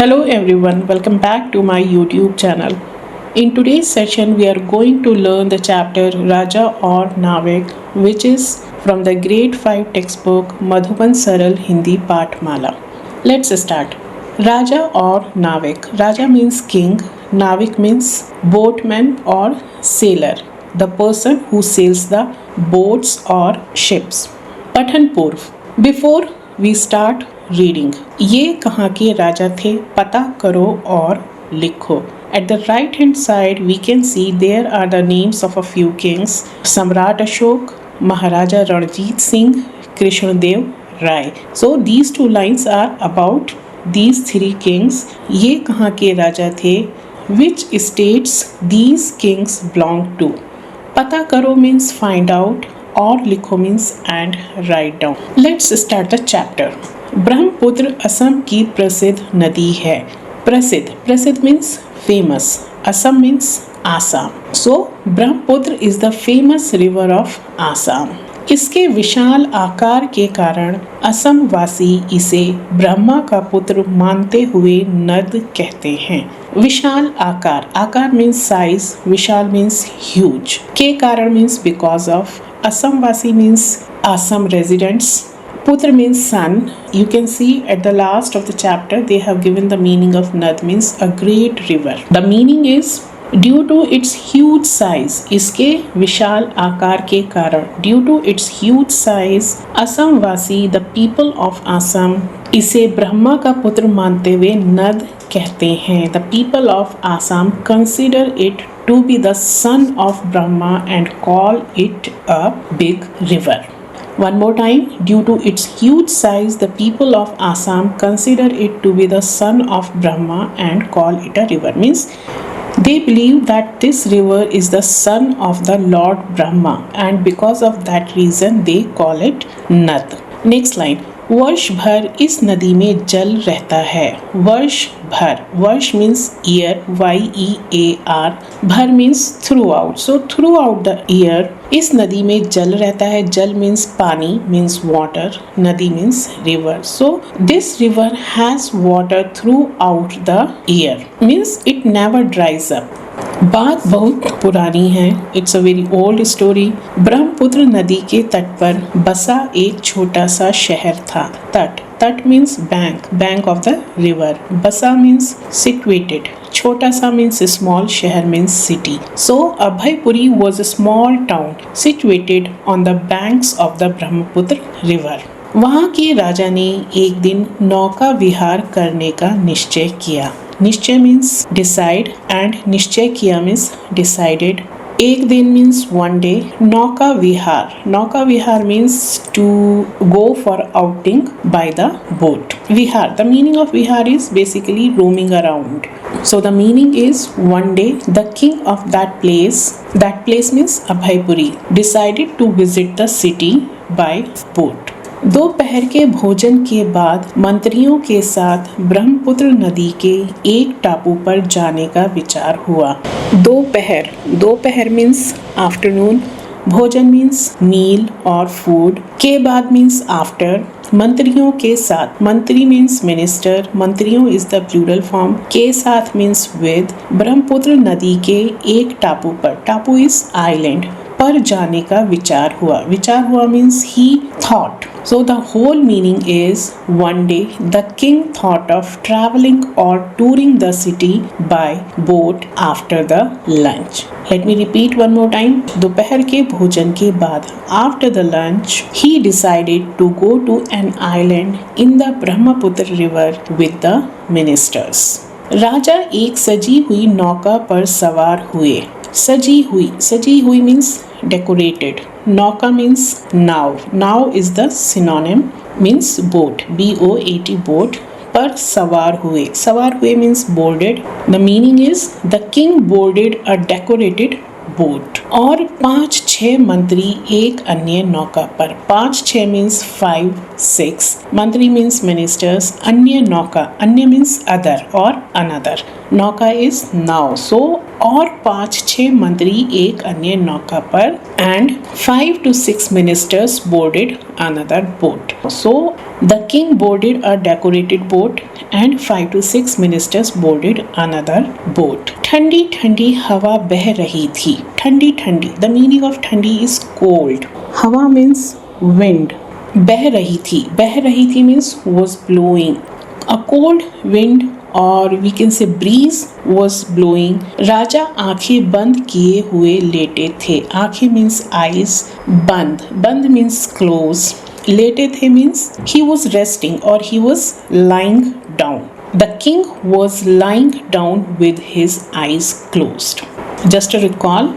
Hello everyone, welcome back to my YouTube channel. In today's session, we are going to learn the chapter Raja or Navik, which is from the grade 5 textbook Madhuban Saral Hindi Pathmala. Let's start. Raja or Navik. Raja means king, Navik means boatman or sailor, the person who sails the boats or ships. Pathan Purv. Before we start reading, ये कहाँ के राजा थे पता करो और लिखो. At the right hand side we can see there are the names of a few kings: सम्राट अशोक, महाराजा रणजीत सिंह, कृष्णदेव राय. So these two lines are about these three kings. ये कहाँ के राजा थे? Which states these kings belong to? पता करो means find out और लिखो means and write down. Let's start the chapter. Brahmaputra Assam की प्रसिद्ध नदी है. प्रसिद्ध means famous, Assam means Assam. So Brahmaputra is the famous river of Assam. इसके विशाल आकार के कारण असम वासी इसे ब्रह्मा का पुत्र मानते हुए नद कहते हैं. विशाल आकार मीन्स साइज, विशाल मीन्स ह्यूज, के कारण मीन्स बिकॉज ऑफ, असम वासी means Assam residents. Putra means son. You can see at the last of the chapter they have given the meaning of Nad means a great river. The meaning is due to its huge size. इसके विशाल आकार के कारण, due to its huge size, Assam वासी the people of Assam इसे ब्रह्मा का पुत्र मानते हुए नद कहते हैं. The people of Assam consider it to be the son of Brahma and call it a big river. One more time, due to its huge size, the people of Assam consider it to be the son of Brahma and call it a river. Means they believe that this river is the son of the Lord Brahma, and because of that reason they call it Nad. Next line. वर्ष भर इस नदी में जल रहता है. वर्ष भर, वर्ष मीन्स ईयर, YEAR, भर means through out. So through out the year इस नदी में जल रहता है. जल मीन्स पानी, मीन्स वाटर, नदी means river. So this river has water through out the year, means it never ड्राइज up. बात बहुत पुरानी है. It's a very old story. Brahmaputra नदी के तट पर बसा एक छोटा सा शहर था. तट means bank of the river. बसा मीन्स सिचुएटेड. छोटा सा मीन्स स्मॉल, शहर means city. So Abhayapuri was a small town situated on the banks of the Brahmaputra river. वहाँ के राजा ने एक दिन नौका विहार करने का निश्चय किया. निश्चय मीन्स डिसाइड एंड निश्चय किया मीन्स डिसाइडेड. एक दिन means one day. Nauka vihar means to go for outing by the boat. Vihar, the meaning of vihar is basically roaming around. So the meaning is one day the king of that place means Abhaypuri, decided to visit the city by boat. दोपहर के भोजन के बाद मंत्रियों के साथ ब्रह्मपुत्र नदी के एक टापू पर जाने का विचार हुआ. दोपहर मीन्स आफ्टरनून. भोजन मीन्स मील और फूड. के बाद मीन्स आफ्टर. मंत्रियों के साथ, मंत्री मीन्स मिनिस्टर. मंत्रियों इज द प्लूरल फॉर्म. के साथ मीन्स विद. ब्रह्मपुत्र नदी के एक टापू पर, टापू इज आइलैंड, पर जाने का विचार हुआ means he thought. So the whole meaning is one day the king thought of traveling or touring the city by boat after the lunch. Let me repeat one more time. दोपहर के भोजन के बाद, after the lunch, he decided to go to an island in the Brahmaputra river with the ministers. राजा एक सजी हुई नौका पर सवार हुए. सजी हुई मीन्स decorated. नौका means now is the synonym, means boat, BOAT boat. पर सवार हुए means boarded. The meaning is the king boarded a decorated boat. और 5-6 मंत्री एक अन्य नौका पर. 5-6 मीन्स 5-6. मंत्री मीन्स मिनिस्टर्स. अन्य नौका, अन्य मीन्स अदर और अनदर. नौका इज नाव. सो और 5-6 मंत्री एक अन्य नौका पर, and 5 to 6 ministers boarded another boat. So The king boarded a decorated boat and 5 to 6 ministers boarded another boat. ठंडी ठंडी हवा बह रही थी. ठंडी ठंडी. The meaning of ठंडी is cold. हवा means wind. बह रही थी. बह रही थी means was blowing. A cold wind और we can say breeze was blowing. राजा आंखें बंद किए हुए लेटे थे. आंखें means eyes. बंद. बंद means close. लेटे थे means he was resting or he was lying down. The king was lying down with his eyes closed. Just to recall,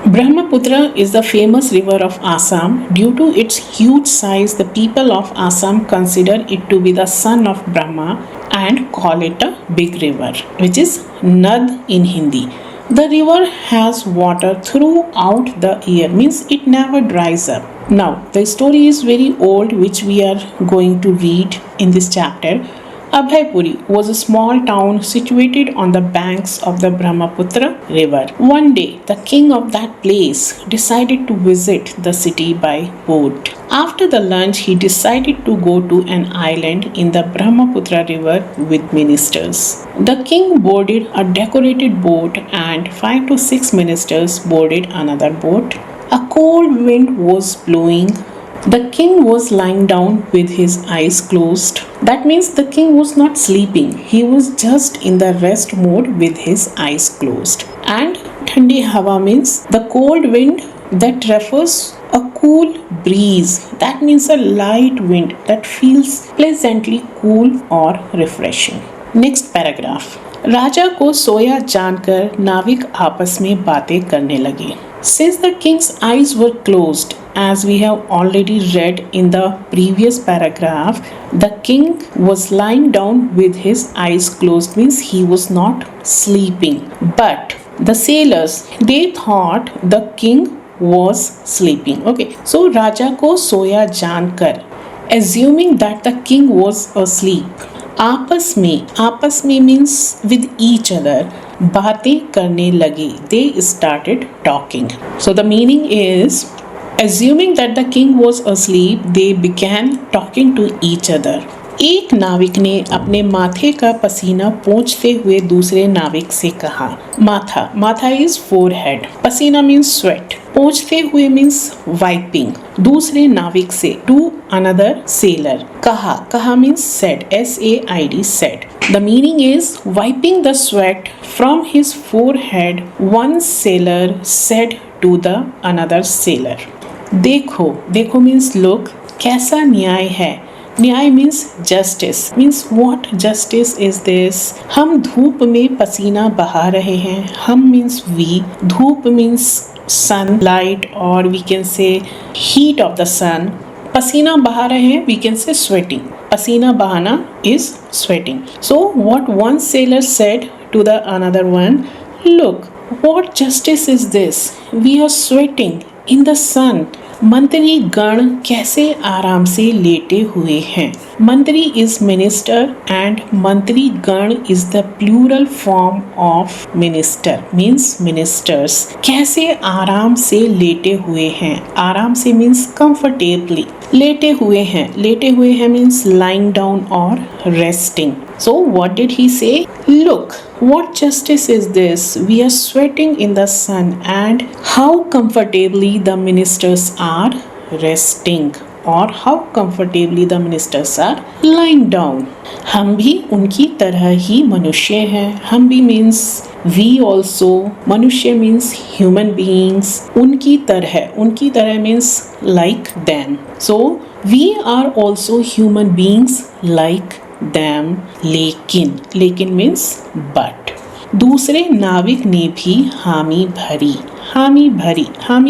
Brahmaputra is the famous river of Assam. Due to its huge size, the people of Assam consider it to be the son of Brahma and call it a big river, which is Nad in Hindi. The river has water throughout the year, means it never dries up. Now, the story is very old, which we are going to read in this chapter. Abhaipuri was a small town situated on the banks of the Brahmaputra river. One day, the king of that place decided to visit the city by boat. After the lunch, he decided to go to an island in the Brahmaputra river with ministers. The king boarded a decorated boat and 5 to 6 ministers boarded another boat. A cold wind was blowing. The king was lying down with his eyes closed. That means the king was not sleeping. He was just in the rest mode with his eyes closed. And Thandi Hawa means the cold wind, that refers a cool breeze. That means a light wind that feels pleasantly cool or refreshing. Next paragraph. राजा को सोया जानकर नाविक आपस में बातें करने लगे. Since the king's eyes were closed, as we have already read in the previous paragraph, the king was lying down with his eyes closed, means he was not sleeping. But the sailors, they thought the king was sleeping. Okay, so राजा को सोया जानकर, assuming that the king was asleep. आपस में means with each other. बातें करने लगे. They started talking. So the meaning is, assuming that the king was asleep, they began talking to each other. एक नाविक ने अपने माथे का पसीना पोंछते हुए दूसरे नाविक से कहा. माथा इज forehead. पसीना मीन्स sweat. पोंछते हुए मीन्स wiping. दूसरे नाविक से, to another sailor. कहा means said. SAID said. The meaning is, wiping the sweat from his forehead, one sailor said to the another sailor. देखो means look. कैसा न्याय है. न्याय means justice. Means what justice is this. हम धूप में पसीना बहा रहे हैं. हम मीन्स वी. धूप means sunlight or we can say heat of the sun. पसीना बहा रहे हैं, we can say sweating. पसीना बहाना is sweating. So what one sailor said to the another one, look, what justice is this? We are sweating in the sun. मंत्री गण कैसे आराम से लेटे हुए हैं. मंत्री इज मिनिस्टर एंड मंत्री गण is the plural form of minister, means ministers. कैसे आराम से लेटे हुए हैं. आराम से मीन्स कंफर्टेबली. लेटे हुए हैं मीन्स लाइंग डाउन और resting. So what did he say? Look, what justice is this? We are sweating in the sun and how comfortably the ministers are resting, or how comfortably the ministers are lying down. हम भी उनकी तरह ही मनुष्य हैं. हम भी means we also. मनुष्य means human beings. उनकी तरह means like them. So we are also human beings like them. लेकिन means but. दूसरे नाविक ने भी हामी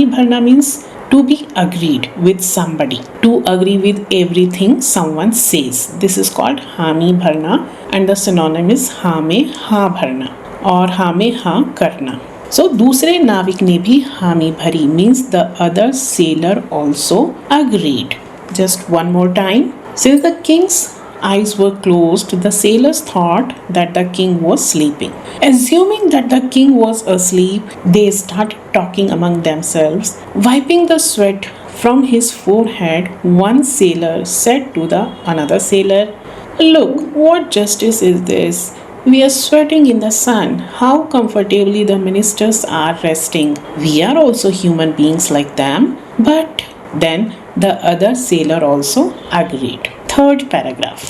भरना means to be agreed with somebody, to agree with everything someone says. This is called हामी भरना and the synonym is हाँ में हाँ भरना और हाँ में हाँ करना. So दूसरे नाविक ने भी हामी भरी means the other sailor also agreed. Just one more time. Since the king's eyes were closed, the sailors thought that the king was sleeping. Assuming that the king was asleep, they started talking among themselves, wiping the sweat from his forehead, one sailor said to the another sailor, "Look, what justice is this? We are sweating in the sun. How comfortably the ministers are resting. We are also human beings like them." But then the other sailor also agreed. Third paragraph.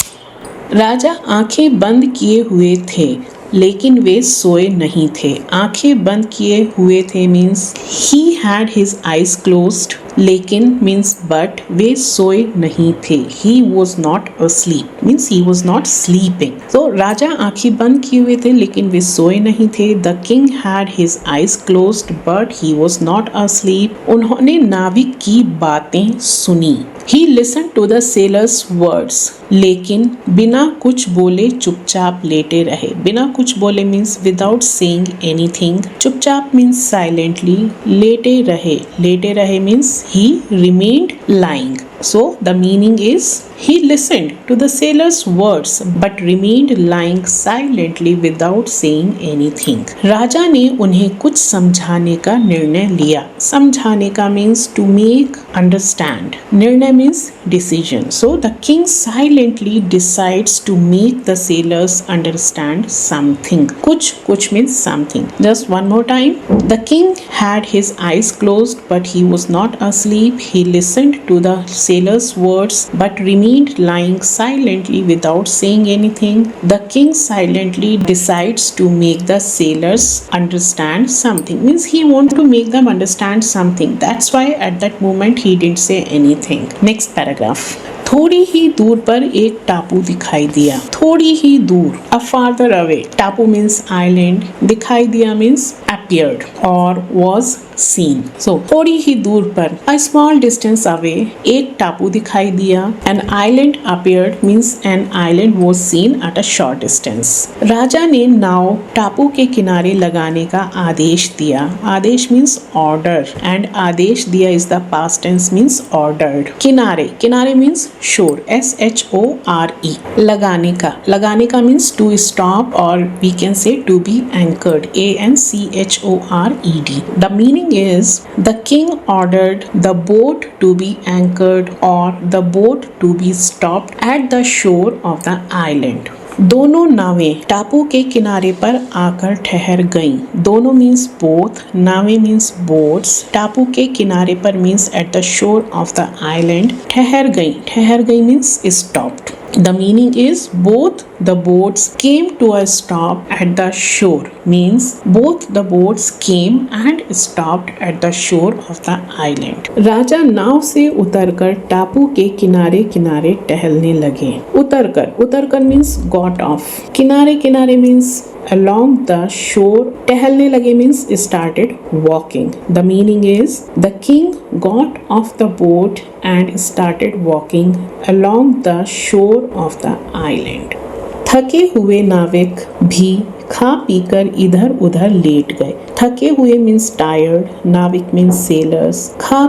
राजा आंखें बंद किए हुए थे लेकिन वे सोए नहीं थे. आंखें बंद किए हुए थे means he had his eyes closed, लेकिन मीन्स but वे सोए नहीं थे. He was not asleep means he was not sleeping. So राजा आंखें बंद किए हुए थे लेकिन वे सोए नहीं थे. The king had his eyes closed but he was not asleep. उन्होंने नाविक की बातें सुनी. He listened to the sailor's words, लेकिन बिना कुछ बोले चुपचाप लेटे रहे. बिना कुछ बोले means without saying anything. चुपचाप means silently. लेटे रहे. लेटे रहे means he remained lying. So the meaning is he listened to the sailor's words but remained lying silently without saying anything. राजा ने उन्हें कुछ समझाने का निर्णय लिया. समझाने का means to make understand. निर्णय means decision. So the king silently decides to make the sailors understand something. कुछ means something. Just one more time. The king had his eyes closed but he was not asleep. He listened to the sailor's words but remained lying silently without saying anything. The king silently decides to make the sailors understand something. Means he wants to make them understand something. That's why at that moment he didn't say anything. Next paragraph. थोड़ी ही दूर पर एक टापू दिखाई दिया. थोड़ी ही दूर, a farther away. टापू means island. दिखाई दिया means appeared or was seen. So थोड़ी ही दूर पर, a small distance away, एक टापू दिखाई दिया. An island appeared means an island was seen at a short distance. राजा ने नाव टापू के किनारे लगाने का आदेश दिया. आदेश means order and आदेश दिया is the past tense means ordered. किनारे, किनारे means shore, shore. लगाने का means to stop or we can say to be anchored, anchored. The meaning is the king ordered the boat to be anchored or the boat to be stopped at the shore of the island. दोनों नावें टापू के किनारे पर आकर ठहर गईं. दोनों मीन्स बोथ, नावें मीन्स बोट्स. टापू के किनारे पर means at the shore of the island. ठहर गई means stopped. The meaning is both the boats came to a stop at the shore. Means both the boats came and stopped at the shore of the island. राजा नाव से उतरकर टापू के किनारे किनारे टहलने लगे. उतरकर means got off. किनारे means along the shore. टहलने लगे means started walking. The meaning is the king got off the boat and started walking along the shore of the island. थके हुए नाविक भी खा पीकर इधर उधर लेट गए. थके हुए मीन्स टायर्ड, नाविक मीन्स सेलर्स. खा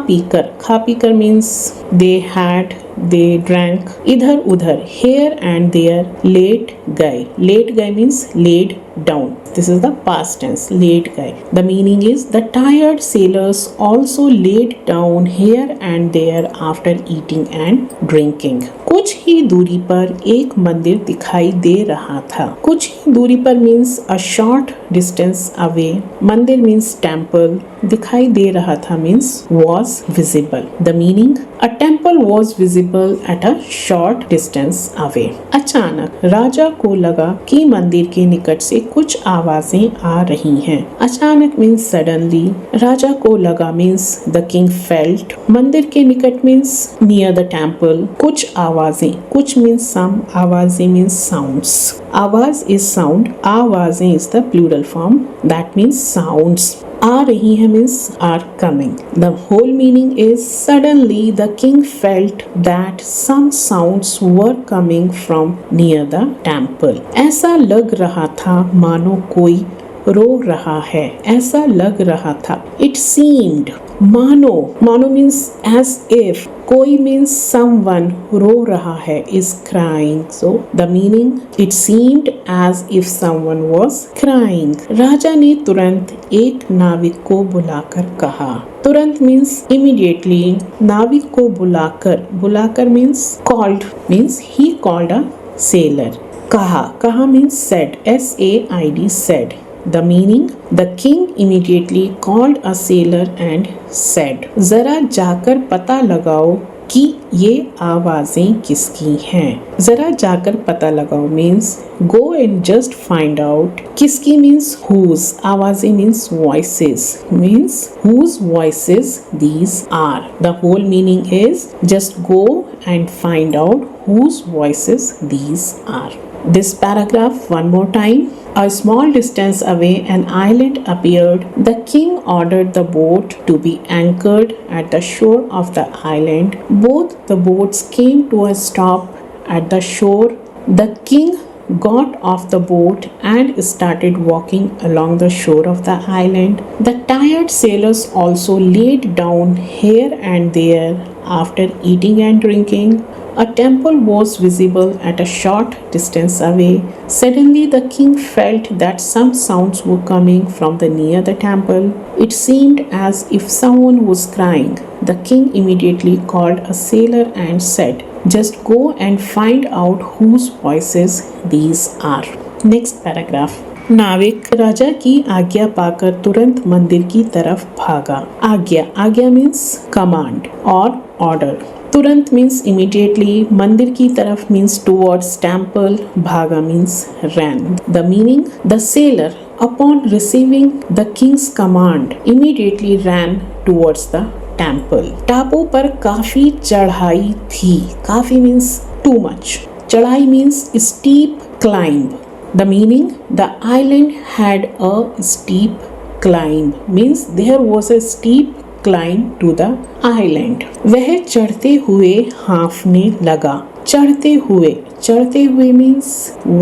पीकर means they had, they drank. इधर उधर here and there. लेट गए means laid down. This is the past tense, लेट गए. The meaning is the tired sailors also laid down here and there after eating and drinking. कुछ ही दूरी पर एक मंदिर दिखाई दे रहा था. कुछ ही दूरी पर means a short distance away. मंदिर means temple. दिखाई दे रहा था means was visible. The meaning a temple was visible at a short distance away. अचानक राजा को लगा कि मंदिर के निकट से कुछ आवाजें आ रही हैं. अचानक means suddenly. राजा को लगा means the king felt. मंदिर के निकट means near the temple. कुछ आवाजें, कुछ means some, आवाजें means sounds. आवाज is sound, आवाजें is the plural form, that means sounds. आ रही है means are coming. The whole meaning is suddenly the king felt that some sounds were coming from near the temple. ऐसा लग रहा था मानो कोई रो रहा है, ऐसा लग रहा था. It seemed, मानो means as if, कोई means someone, रो रहा है is crying. So the meaning, it seemed as if someone was crying. राजा ने तुरंत एक नाविक को बुलाकर कहा. तुरंत means immediately. नाविक को बुलाकर means called, means he called a sailor. कहा means said, S-A-I-D, said. The meaning, the king immediately called a sailor and said, जरा जाकर पता लगाओ कि ये आवाजें किसकी हैं. जरा जाकर पता लगाओ means go and just find out. किसकी means whose. आवाजें means voices, means whose voices these are. The whole meaning is just go and find out whose voices these are. This paragraph one more time. A small distance away an island appeared. The king ordered the boat to be anchored at the shore of the island. Both the boats came to a stop at the shore. The king got off the boat and started walking along the shore of the island. The tired sailors also laid down here and there after eating and drinking. A temple was visible at a short distance away. Suddenly the king felt that some sounds were coming from near the temple. It seemed as if someone was crying. The king immediately called a sailor and said, just go and find out whose voices these are. Next paragraph. नाविक राजा की आज्ञा पाकर तुरंत मंदिर की तरफ भागा. आज्ञा मीन्स कमांड और ऑर्डर. तुरंत means immediately, मंदिर की तरफ means towards temple, भागा means ran. The meaning, the sailor upon receiving the king's command immediately ran towards the temple. टापू पर काफी चढ़ाई थी. काफी means too much. चढ़ाई means steep climb. The meaning, the island had a steep climb, means there was a steep climb to the island. वह चढ़ते हुए हाँफने लगा. चढ़ते हुए means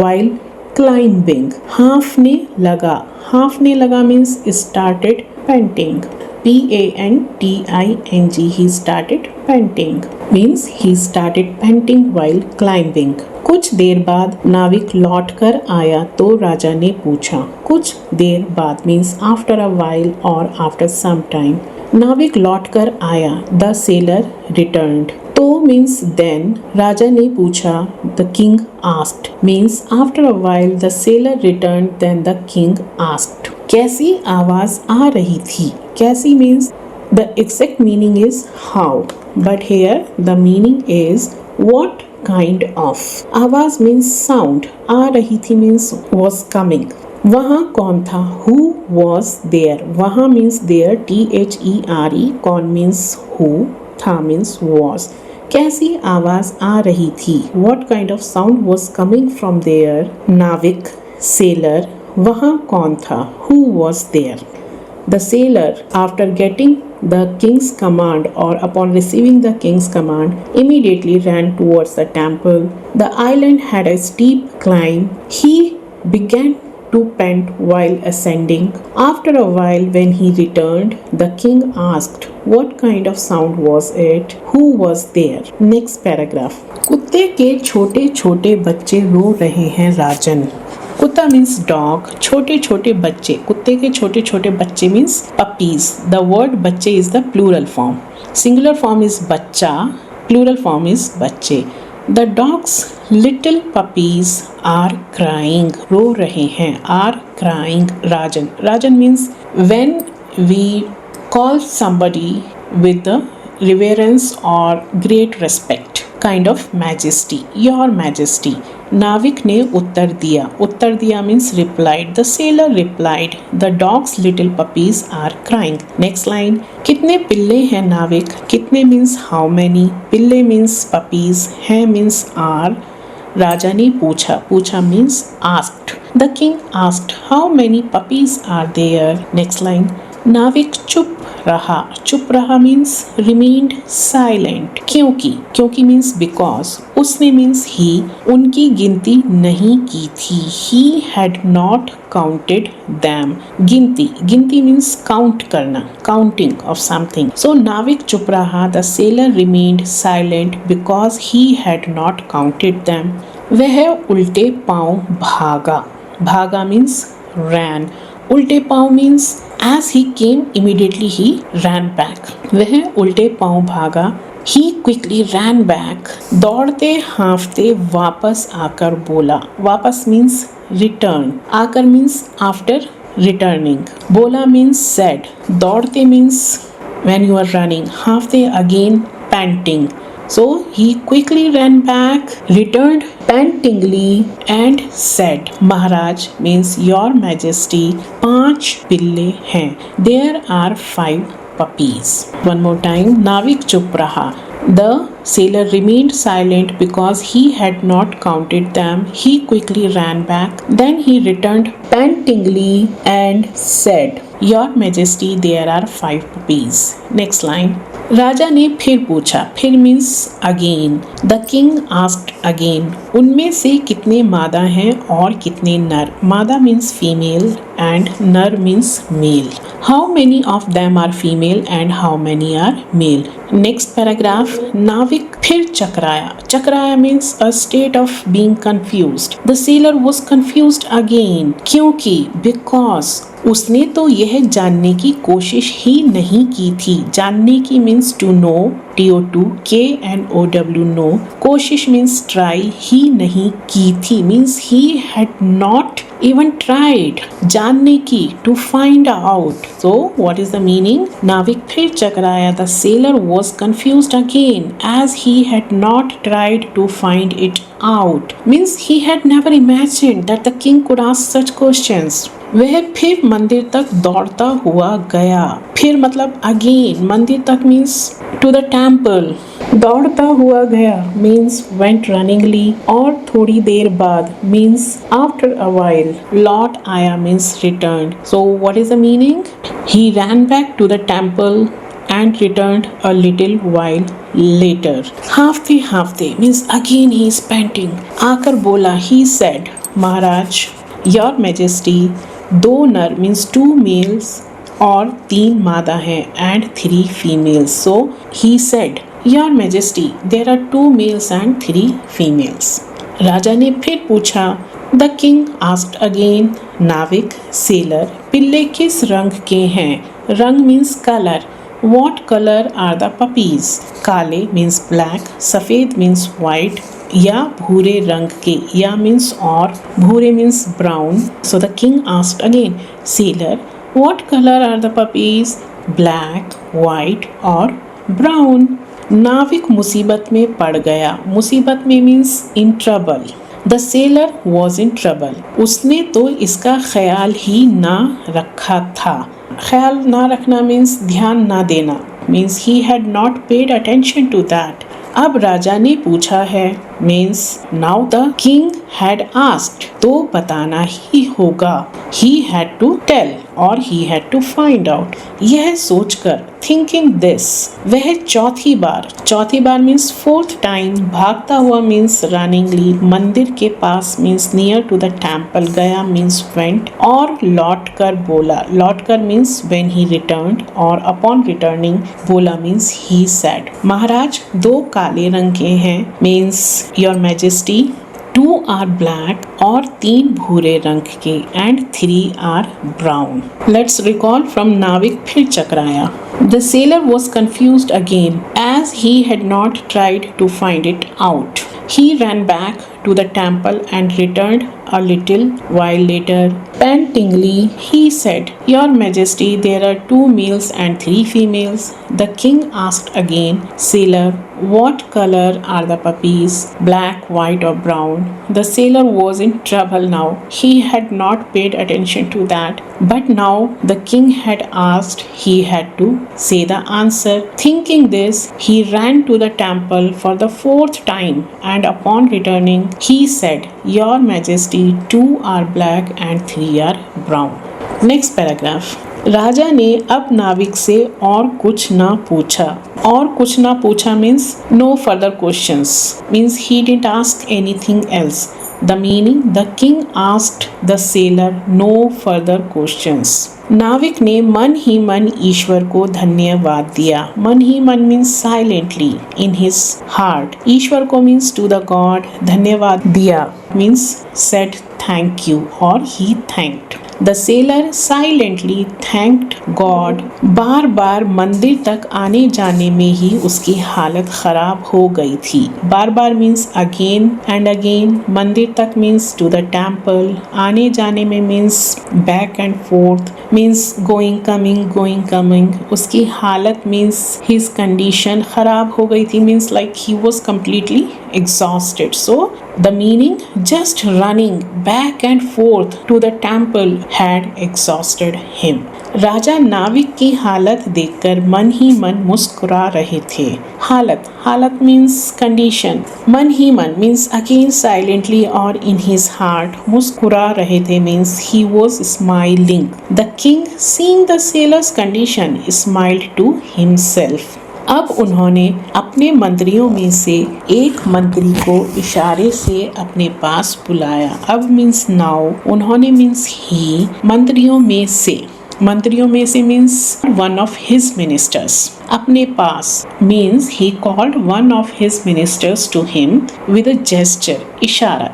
while climbing. हाँफने लगा means started panting. Panting. He started panting means he started panting while climbing. कुछ देर बाद नाविक लौट कर आया तो राजा ने पूछा. कुछ देर बाद means after a while or after some time. नाविक लौट कर आया. The sailor returned. तो मीन्स देन. राजा ने पूछा. The king asked means after a while the sailor returned then the king asked. कैसी आवाज आ रही थी. कैसी means the exact meaning is how, but here the meaning is what kind of. आवाज मीन्स साउंड. आ रही थी मीन्स वॉज कमिंग. वहाँ कौन था. Who was there. वहाँ मीन्स देयर, THERE. कौन मीन्स हु. था मीन्स वॉज. कैसी आवाज आ रही थी. What kind of sound was coming from there. नाविक, सेलर. वहाँ कौन था. Who was there. The sailor after getting the king's command or upon receiving the king's command immediately ran towards the temple. The island had a steep climb. He began to pant while ascending. After a while when he returned, the king asked, what kind of sound was it. Who was there. Next paragraph. कुत्ते के छोटे छोटे बच्चे रो रहे हैं राजन. कुत्ता means dog. छोटे छोटे बच्चे. कुत्ते के छोटे छोटे बच्चे means puppies. The word bacche is the plural form. Singular form is baccha, plural form is bacche. The dogs little puppies are crying. रो रहे हैं. Are crying. Rajan means when we call somebody with the reverence or great respect, kind of majesty, your majesty. नाविक ने उत्तर दिया. उत्तर दिया means replied. The sailor replied, the dog's little puppies are crying. Next line. कितने पिल्ले हैं नाविक. कितने means how many. Pillai means puppies. हैं means are. राजा ने पूछा. पूछा means asked. The king asked, how many puppies are there. Next line. नाविक चुप रहा. चुप रहा means remained silent. क्योंकि means because. उसने means he. उनकी गिनती नहीं की थी. He had not counted them. गिनती means count करना, counting of something. So नाविक चुप रहा. The sailor remained silent because he had not counted them. वह उल्टे पांव भागा means ran. उल्टे पांव means as he came immediately he ran back. वह उल्टे पांव भागा. He quickly ran back. दौड़ते हाँफते वापस आकर बोला. वापस means return. आकर means after returning. बोला means said. दौड़ते means when you are running. हाँफते again panting. So he quickly ran back, returned pantingly and said, Maharaj means your majesty, 5 पिल्ले हैं. There are 5 puppies. One more time. नाविक चुप रहा. The sailor remained silent because he had not counted them. He quickly ran back. Then he returned pantingly and said, Your Majesty, there are 5 puppies. Next line. राजा ने फिर पूछा. Phir means again. The king asked again. उनमें से कितने मादा हैं और कितने नर. Mada means female and nar means male. How many of them are female and how many are male. Next paragraph. नाविक फिर चकराया means a state of being confused. The sailor was confused again. क्योंकि बिकॉज उसने तो यह जानने की कोशिश ही नहीं की थी. जानने की means to know. TO2 KNOW know. कोशिश मीन्स ट्राई. ही नहीं की थी means he had not even tried. जानने की to find out. So what is the meaning? नाविक फिर चकराया. The sailor was confused again as he had not tried to find it out. Means he had never imagined that the king could ask such questions. वह फिर मंदिर तक दौड़ता हुआ गया. फिर मतलब अगेन. मंदिर तक मीन्स टू द टेम्पल. दौड़ता हुआ गया मीन्स वेंट रनिंगली. और थोड़ी देर बाद मीन्स आफ्टर अ वाइल. लौट आया means return. So what is the meaning? He ran back to the temple and returned a little while later. हाफते means again he is panting. आकर बोला. He said, Maharaj, Your Majesty, 2 नर means 2 males और 3 मादा हैं and 3 females. So he said, Your Majesty, there are 2 males and 3 females. राजा ने फिर पूछा. The king asked again. नाविक sailor, पिल्ले किस रंग के हैं. रंग means color. What color are the puppies? काले means black, सफ़ेद means white या भूरे रंग के. या means और, भूरे means brown. So the king asked again. Sailor, what color are the puppies? Black, white or brown. नाविक मुसीबत में पड़ गया. मुसीबत में means in trouble. The sailor was in trouble. उसने तो इसका ख्याल ही ना रखा था. ख्याल ना रखना मीन्स ध्यान ना देना. Means he had not paid attention to that. अब राजा ने पूछा है means now the king had asked. तो बताना ही होगा. he had to tell और he had to find out. यह सोचकर thinking this. वह चौथी बार मीन्स 4th टाइम. भागता हुआ मीन्स रनिंगली. मंदिर के पास means near to the temple. गया मीन्स वेंट. और लौट कर बोला. लौट कर मीन्स when he returned और upon returning बोला मीन्स he said. महाराज 2 काले रंग के हैं means your majesty. 2 are black और 3 भूरे रंग के and 3 are brown. Let's recall from नाविक फिर चकराया. The sailor was confused again as he had not tried to find it out. He ran back to the temple and returned a little while later. Pantingly, he said, Your Majesty, there are 2 males and 3 females. The king asked again, Sailor, what color are the puppies? Black, white or brown? The sailor was in trouble now. He had not paid attention to that. But now the king had asked, he had to say the answer. Thinking this, he ran to the temple for the 4th time, and upon returning, he said, Your Majesty, 2 are black and 3 are brown. Next paragraph. राजा ने अब नाविक से और कुछ ना पूछा। और कुछ ना पूछा means no further questions, means he didn't ask anything else. The meaning, the king asked the sailor no further questions. नाविक ने मन ही मन ईश्वर को धन्यवाद दिया। मन ही मन means silently in his heart. ईश्वर को मीन्स टू द गॉड धन्यवाद दिया मीन्स सेड थैंक यू और he thanked. The sailor silently thanked God. बार बार मंदिर तक आने जाने में ही उसकी हालत खराब हो गई थी। बार बार मीन्स अगेन एंड अगेन। मंदिर तक मीन्स टू द टेम्पल। आने जाने में means back and forth, means going coming. उसकी हालत मीन्स हिज कंडीशन खराब हो गई थी, means like he was completely exhausted. So the meaning, just running back and forth to the temple had exhausted him. राजा नाविक की हालत देखकर मन ही मन मुस्कुरा रहे थे। हालत मीन्स कंडीशन। मन ही मन मीन्स अगेन साइलेंटली और इन हिज हार्ट। मुस्कुरा रहे थे means he was smiling. The king seeing the sailor's condition smiled to himself. अब उन्होंने अपने मंत्रियों में से एक मंत्री को इशारे से अपने पास बुलाया। अब मीन्स नाउ, उन्होंने मीन्स ही, मंत्रियों में से means one of his ministers. अपने पास means he called one of his ministers to him with a gesture.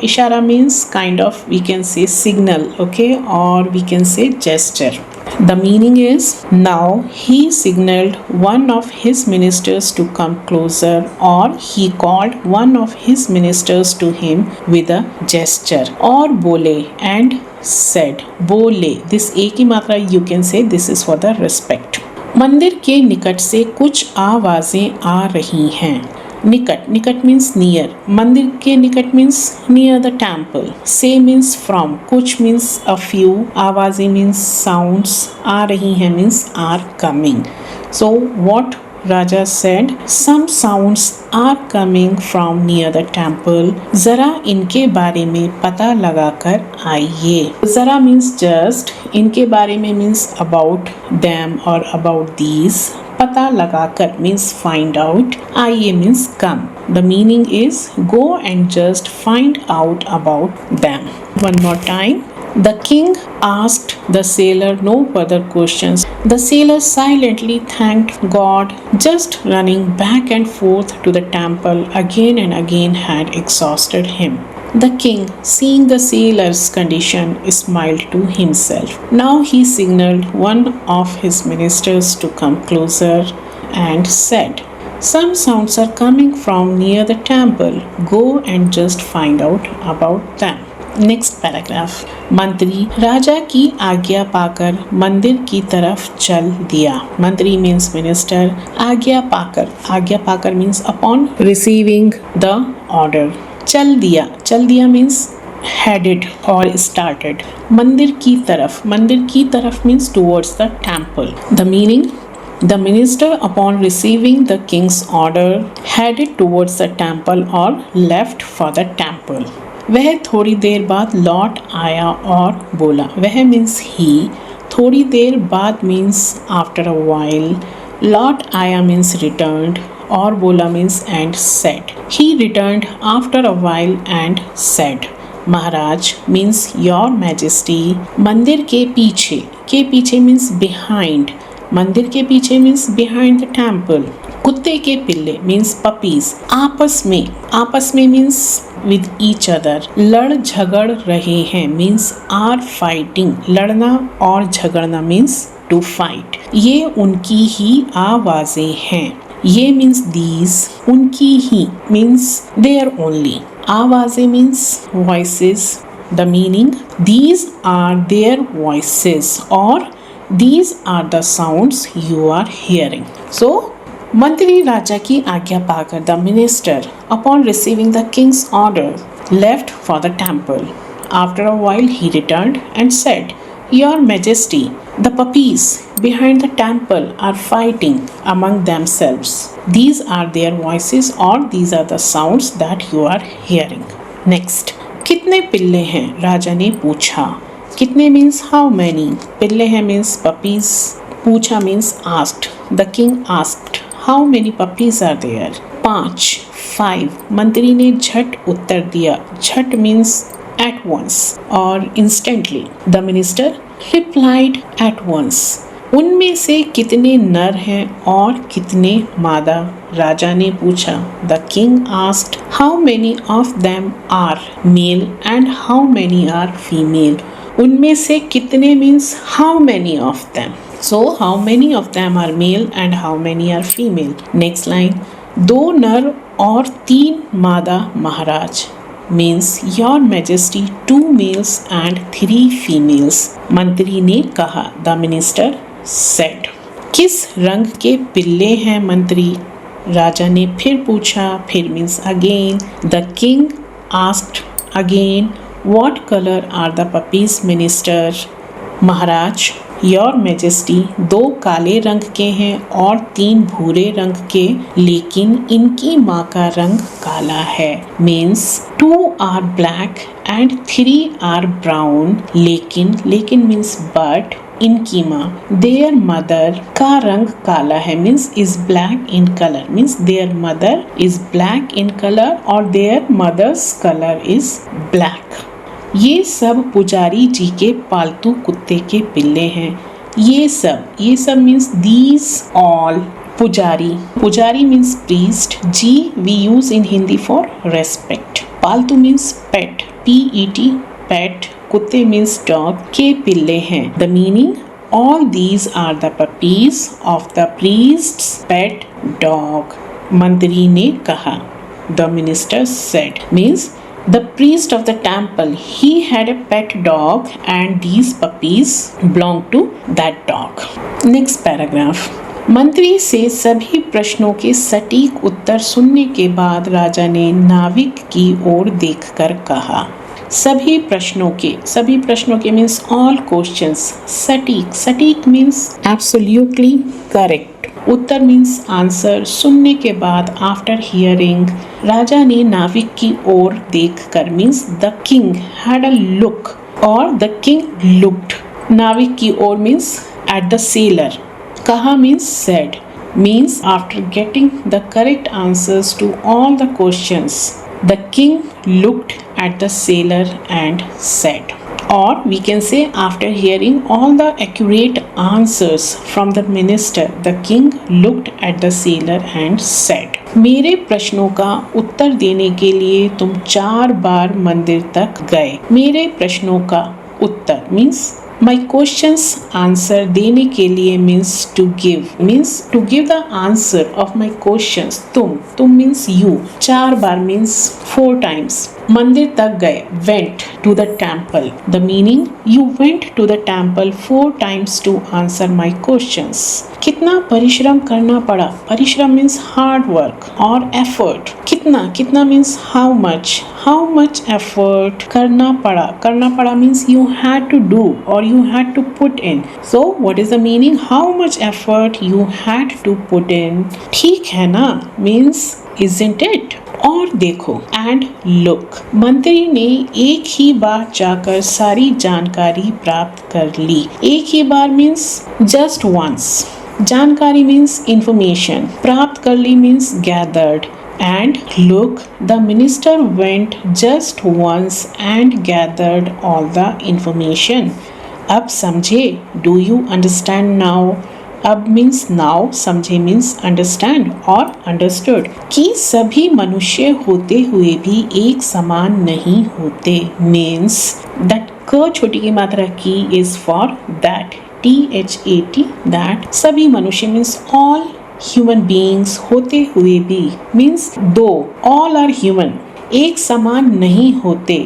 इशारा means kind of we can say signal, okay, और we can say gesture. The meaning is, now he signaled one of his ministers to come closer, or he called one of his ministers to him with a gesture. और बोले and said, बोले, this एक ही मात्रा, you can say this is for the respect. मंदिर के निकट से कुछ आवाजें आ रही हैं। निकट मीन्स नियर। मंदिर के निकट मीन्स नियर द टेम्पल। से मीन्स फ्रॉम। कुछ मीन्स अ फ्यू। आवाजें मीन्स साउंड्स। आ रही हैं means are coming. So what राजा said, some sounds are coming from near the temple. जरा इनके बारे में पता लगाकर आइए। जरा मीन्स जस्ट, इनके बारे में मीन्स अबाउट देम और अबाउट दीज। पता लगाकर means find out. आइए means come. The meaning is go and just find out about them. One more time. The king asked the sailor no further questions. The sailor silently thanked God. Just running back and forth to the temple again and again had exhausted him. The king, seeing the sailor's condition, smiled to himself. Now he signaled one of his ministers to come closer and said, some sounds are coming from near the temple. Go and just find out about them. Next paragraph. मंत्री राजा की आज्ञा पाकर मंदिर की तरफ चल दिया. मंत्री मीन्स मिनिस्टर. आज्ञा पाकर means upon receiving the order. चल दिया मीन्स headed or started. मंदिर की तरफ means towards the temple. The meaning, the minister upon receiving the king's order headed towards the temple or left for the temple. वह थोड़ी देर बाद लौट आया और बोला. वह means he. थोड़ी देर बाद means after a while. लौट आया means returned. और बोला means and said. He returned after a while and said. Maharaj means your majesty. मंदिर के पीछे means behind. मंदिर के पीछे means behind the temple. कुत्ते के पिल्ले means puppies. आपस में means with each other. लड़ झगड़ रहे हैं means are fighting. लड़ना और झगड़ना means to fight. ये उनकी ही आवाजें हैं. ये means these. उनकी ही means their only. आवाजें means voices. The meaning, these are their voices or these are the sounds you are hearing. So, मंत्री राजा की आज्ञा पाकर the minister upon receiving the king's order left for the temple. After a while he returned and said, Your Majesty, the puppies behind the temple are fighting among themselves. These are their voices or these are the sounds that you are hearing. Next. कितने पिल्ले हैं? राजा ने पूछा. कितने means how many, पिल्ले हैं means puppies, पूछा means asked, the king asked how many puppies are there. 5 मंत्री ने झट उत्तर दिया, झट मीन्स एट वंस और instantly. The minister replied at once, उनमें से कितने नर हैं और कितने मादा, राजा ने पूछा। The king asked how many of them are male and how many are female, उनमें से कितने means how many of them, so how many of them are male and how many are female। next line, 2 नर और 3 मादा महाराज means your majesty 2 males and 3 females। मंत्री ने कहा, the minister said। किस रंग के पिल्ले हैं मंत्री, राजा ने फिर पूछा, फिर means again। the king asked again what color are the puppies minister। Maharaj your majesty 2 काले रंग के हैं और 3 भूरे रंग के, लेकिन इनकी माँ का रंग काला है। Means 2 are black and 3 are brown, लेकिन मीन्स बट इनकी माँ, देयर मदर का रंग काला है, means is black in colour, means their mother is black in colour और their mother's colour is black. ये सब पुजारी जी के पालतू कुत्ते के पिल्ले हैं। ये सब मीन्स दीज ऑल। पुजारी means priest, ji we use in Hindi for respect. पालतू मीन्स पेट, PET पेट, कुत्ते मीन्स डॉग के पिल्ले हैं। The meaning, all these are the puppies of the priests pet dog. मंत्री ने कहा, the minister said, means the priest of the temple, he had a pet dog and these puppies belonged to that dog। next paragraph, मंत्री से सभी प्रश्नों के सटीक उत्तर सुनने के बाद राजा ने नाविक की ओर देखकर कहा, सभी प्रश्नों के मीन्स ऑल क्वेश्चंस। सटीक मीन्स एब्सोल्युटली करेक्ट। उत्तर मीन्स आंसर। सुनने के बाद आफ्टर हियरिंग, राजा ने नाविक की ओर देखकर means the king had a look और द किंग लुक्ड, नाविक की ओर मीन्स एट द सेलर। कहा means said, means after getting the correct answers to all the questions, the king looked at the sailor and said, or we can say after hearing all the accurate answers from the minister, the king looked at the sailor and said, मेरे प्रश्नों का उत्तर देने के लिए तुम 4 बार मंदिर तक गए। मेरे प्रश्नों का उत्तर मीन्स my questions आंसर देने के लिए means to give the answer of my questions। तुम means you, 4 bar means 4 times। मंदिर तक गए, went to the temple, the meaning you went to the temple 4 times to answer my questions। कितना परिश्रम करना पड़ा, परिश्रम means hard work और effort। कितना means how much effort करना पड़ा means you had to do or you had to put in। so what is the meaning, how much effort you had to put in। ठीक है ना means isn't it। और देखो and look, मंत्री ने एक ही बार जाकर सारी जानकारी प्राप्त कर ली। एक ही बार means just once, जानकारी means information, प्राप्त कर ली means gathered। And look, the minister went just once and gathered all the information। अब समझे, do you understand now। अब means now, समझे means understand और understood, कि सभी मनुष्य होते हुए भी एक समान नहीं होते means that क छोटी की मात्रा की is for that, THAT, that सभी मनुष्य means all human beings, होते हुए भी means though all are human, एक समान नहीं होते।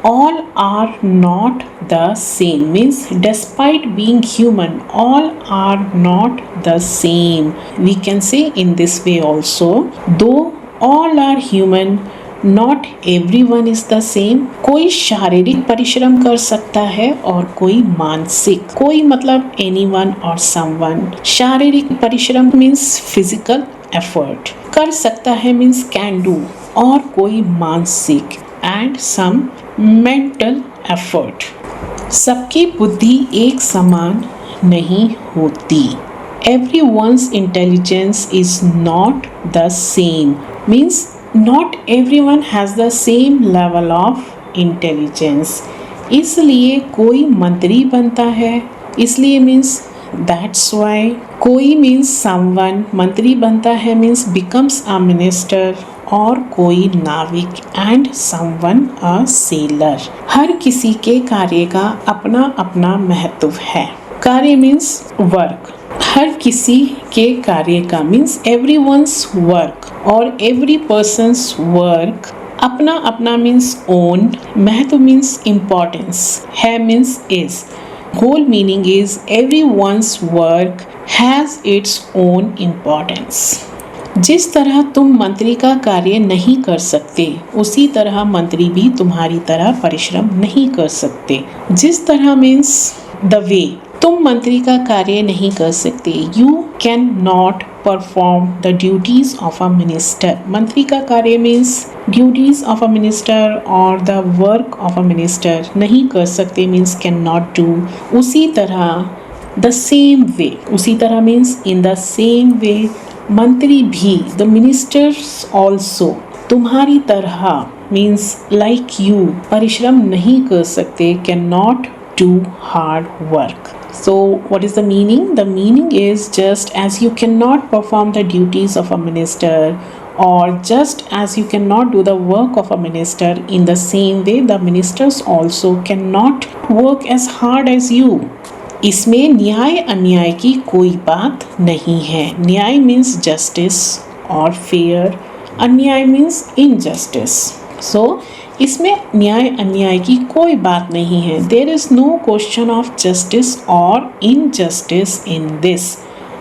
all are not the same means despite being human, all are not the same। we can say in this way also, though all are human, not everyone is the same। कोई शारीरिक परिश्रम कर सकता है और कोई मानसिक, कोई मतलब anyone or someone। शारीरिक परिश्रम means physical effort, कर सकता है means can do, और कोई मानसिक and some mental effort। सबकी बुद्धि एक समान नहीं होती. Everyone's intelligence is not the same. Means not everyone has the same level of intelligence. इसलिए कोई मंत्री बनता है, इसलिए means that's why. कोई means someone, मंत्री बनता है means becomes a minister, और कोई नाविक and someone a sailor. हर किसी के कार्य का अपना अपना महत्व है. कार्य means work. हर किसी के कार्य का means everyone's work और every person's work. अपना अपना means own, महत्व means importance, है means is. Whole meaning is everyone's work has its own importance. जिस तरह तुम मंत्री का कार्य नहीं कर सकते, उसी तरह मंत्री भी तुम्हारी तरह परिश्रम नहीं कर सकते. जिस तरह means the way. तुम मंत्री का कार्य नहीं कर सकते. You cannot perform the duties of a minister. मंत्री का कार्य means duties of a minister or the work of a minister नहीं कर सकते means cannot do. उसी तरह the same way. उसी तरह means in the same way. मंत्री भी the ministers also तुम्हारी तरह means like you परिश्रम नहीं कर सकते cannot do hard work. So what is the meaning? The meaning is just as you cannot perform the duties of a minister or just as you cannot do the work of a minister, in the same way the ministers also cannot work as hard as you. इसमें न्याय अन्याय की कोई बात नहीं है. न्याय means justice और fair, अन्याय means injustice. So इसमें न्याय अन्याय की कोई बात नहीं है. There is no question of justice or injustice in this.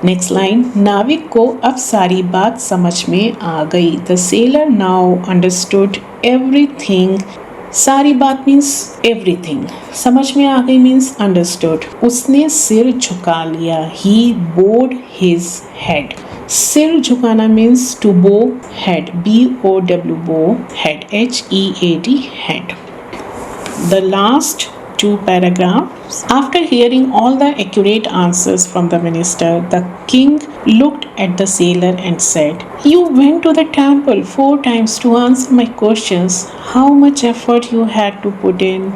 Next line. नाविक को अब सारी बात समझ में आ गई. The sailor now understood everything. सारी बात means everything. समझ में आ गई means understood. उसने सिर झुका लिया. He bowed his head. सिर झुकाना means to bow head. B-O-W bow head. H-E-A-D head. The last two paragraphs. After hearing all the accurate answers from the minister, the king looked at the sailor and said, "You went to the temple 4 times to answer my questions. How much effort you had to put in,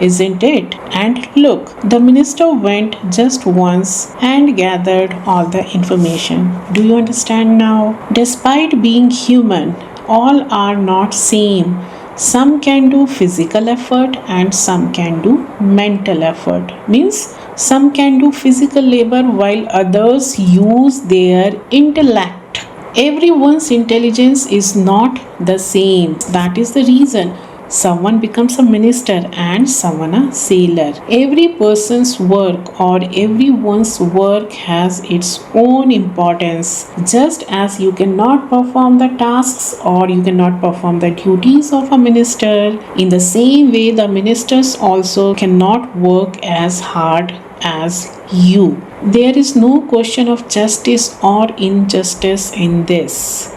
isn't it? And look, the minister went just once and gathered all the information. Do you understand now? Despite being human, all are not same. Some can do physical effort and some can do mental effort. Means some can do physical labor while others use their intellect. Everyone's intelligence is not the same. That is the reason someone becomes a minister and someone a sailor. Every person's work or everyone's work has its own importance. Just as you cannot perform the tasks or you cannot perform the duties of a minister, in the same way the ministers also cannot work as hard as you. There is no question of justice or injustice in this.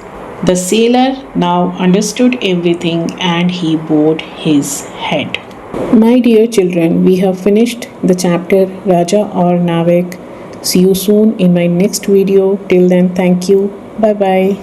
The sailor now understood everything and he bowed his head. My dear children, we have finished the chapter Raja or Navik. See you soon in my next video. Till then, thank you. Bye bye.